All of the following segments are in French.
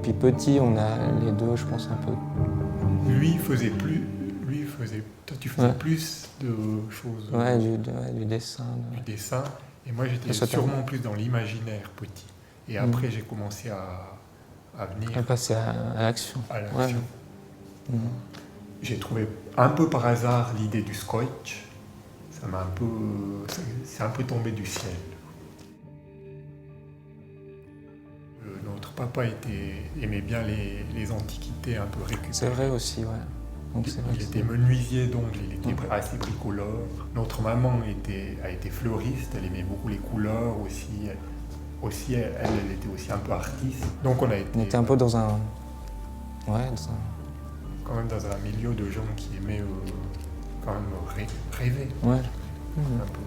depuis petit, on a les deux, je pense, un peu. Lui faisait plus, toi tu faisais Ouais. plus de choses, Ouais, du dessin. du dessin, et moi j'étais Ça sûrement plus dans l'imaginaire petit. Et après j'ai commencé à venir À passer à l'action. à l'action. Ouais. J'ai trouvé un peu par hasard l'idée du scotch. Ça m'a un peu, c'est un peu tombé du ciel. Notre papa aimait bien les antiquités un peu récupérées. C'est vrai aussi, ouais. Donc c'est vrai Il que était menuisier, donc il était assez bricoleur. Notre maman a été fleuriste, elle aimait beaucoup les couleurs aussi. Elle était aussi un peu artiste. Donc on était un peu dans un... Ouais, quand même dans un milieu de gens qui aimaient quand même rêver. Ouais. Un peu.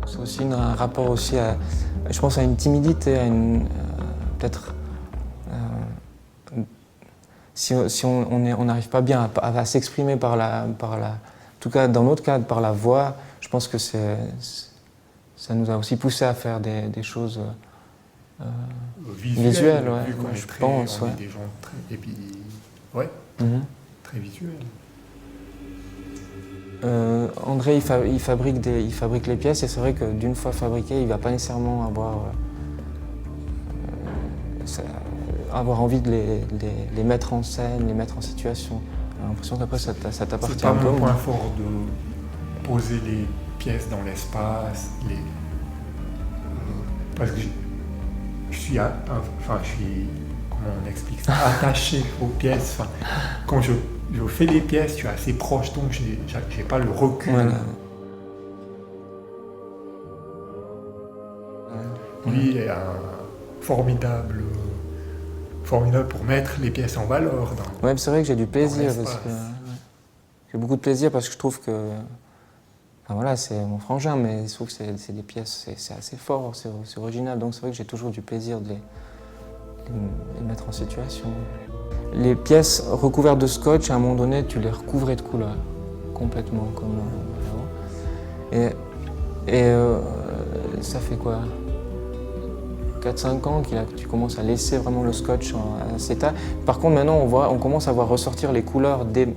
C'est aussi un rapport aussi à, je pense, à une timidité, à une peut-être si on n'arrive pas bien à s'exprimer par la, en tout cas dans notre cadre par la voix, je pense que ça nous a aussi poussé à faire des choses visuelles, ouais, vu qu'on ouais, est je très, pense, on ouais. est des gens très, et puis ouais, très visuels. André, il fabrique les pièces et c'est vrai que d'une fois fabriqué, il ne va pas nécessairement avoir envie de les mettre en scène, les mettre en situation. J'ai l'impression qu'après ça t'appartient C'est pas un peu. mon point fort de poser les pièces dans l'espace, parce que je suis, comment on explique ça, attaché aux pièces. Enfin, quand je fais les pièces, je suis assez proche, donc j'ai pas le recul. Voilà. Lui est un formidable pour mettre les pièces en valeur. Ouais, c'est vrai que j'ai du plaisir dans parce que l'espace. j'ai beaucoup de plaisir parce que je trouve que, enfin voilà, c'est mon frangin, mais je trouve que c'est des pièces, c'est assez fort, c'est original, donc c'est vrai que j'ai toujours du plaisir de les mettre en situation. Les pièces recouvertes de scotch, à un moment donné, tu les recouvrais de couleur, complètement, comme là-haut. Et ça fait quoi 4-5 ans que tu commences à laisser vraiment le scotch à cet état. Par contre, maintenant, on commence à voir ressortir les couleurs des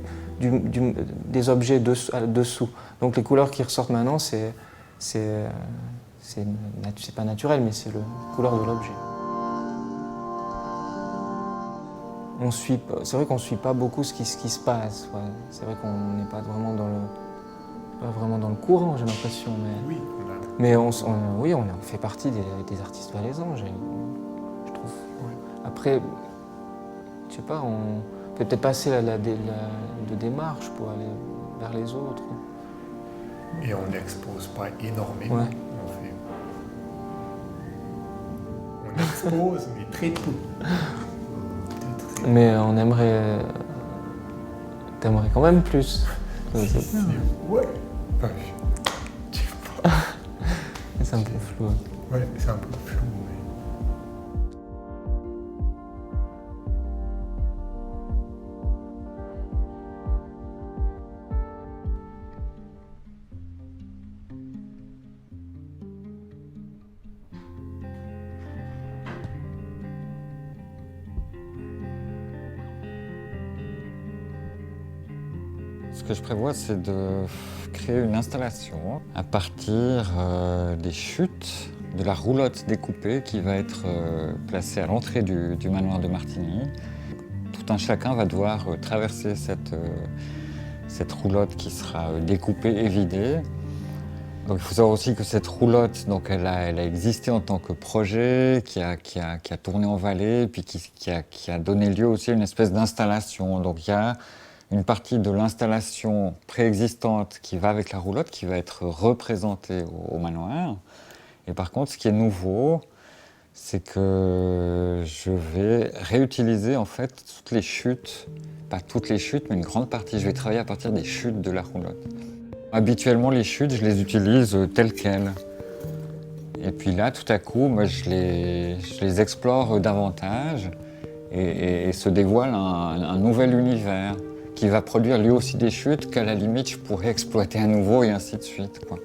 objets dessous. Donc les couleurs qui ressortent maintenant, c'est pas naturel, mais c'est la couleur de l'objet. C'est vrai qu'on ne suit pas beaucoup ce qui se passe. Ouais. C'est vrai qu'on n'est pas vraiment dans le courant, j'ai l'impression. Oui, mais on fait partie des artistes valaisans, je trouve. Ouais. Après, je sais pas, on peut peut-être passer de démarche pour aller vers les autres. Et on n'expose pas énormément. Ouais. On expose, mais très peu. Mais on aimerait... T'aimerais quand même plus. Ouais. Enfin, je sais pas. C'est un peu flou. Ouais, c'est un peu flou. Ce que je prévois, c'est de créer une installation à partir des chutes de la roulotte découpée qui va être placée à l'entrée du manoir de Martigny. Tout un chacun va devoir traverser cette roulotte qui sera découpée et vidée. Donc, il faut savoir aussi que cette roulotte, donc, elle a existé en tant que projet, qui a tourné en vallée, puis qui a donné lieu aussi à une espèce d'installation. Donc il y a une partie de l'installation préexistante qui va avec la roulotte, qui va être représentée au manoir. Et par contre, ce qui est nouveau, c'est que je vais réutiliser en fait toutes les chutes, pas toutes les chutes, mais une grande partie. Je vais travailler à partir des chutes de la roulotte. Habituellement, les chutes, je les utilise telles quelles. Et puis là, tout à coup, moi, je les explore davantage et se dévoile un nouvel univers. qui va produire lui aussi des chutes qu'à la limite je pourrais exploiter à nouveau et ainsi de suite, quoi.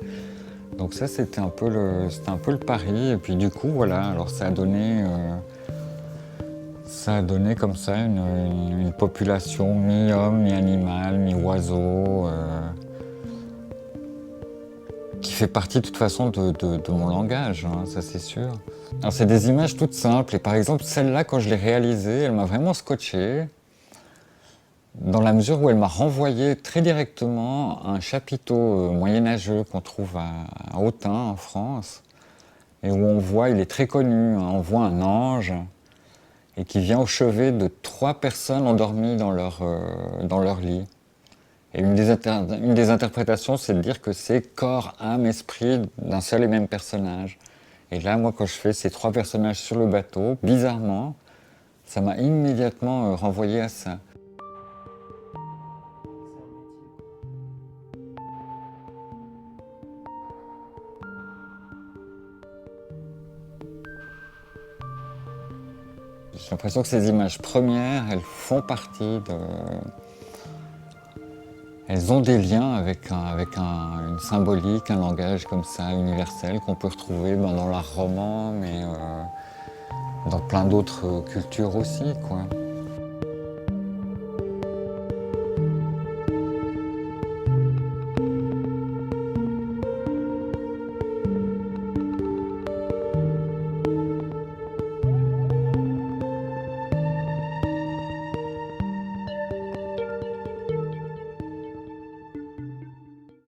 Donc ça c'était un peu le pari et puis du coup voilà, alors ça a donné comme ça une population mi-homme, mi-animal, mi-oiseau qui fait partie de toute façon de mon langage, hein, ça c'est sûr. Alors c'est des images toutes simples et par exemple celle-là quand je l'ai réalisée, elle m'a vraiment scotché dans la mesure où elle m'a renvoyé très directement à un chapiteau moyenâgeux qu'on trouve à Autun en France et où on voit, il est très connu, hein, on voit un ange et qui vient au chevet de 3 personnes endormies dans leur lit. Et une des interprétations, c'est de dire que c'est corps, âme, esprit d'un seul et même personnage. Et là, moi, quand je fais ces 3 personnages sur le bateau, bizarrement, ça m'a immédiatement renvoyé à ça. J'ai l'impression que ces images premières, elles font partie de... Elles ont des liens avec une symbolique, un langage comme ça, universel, qu'on peut retrouver dans l'art roman, mais dans plein d'autres cultures aussi, quoi.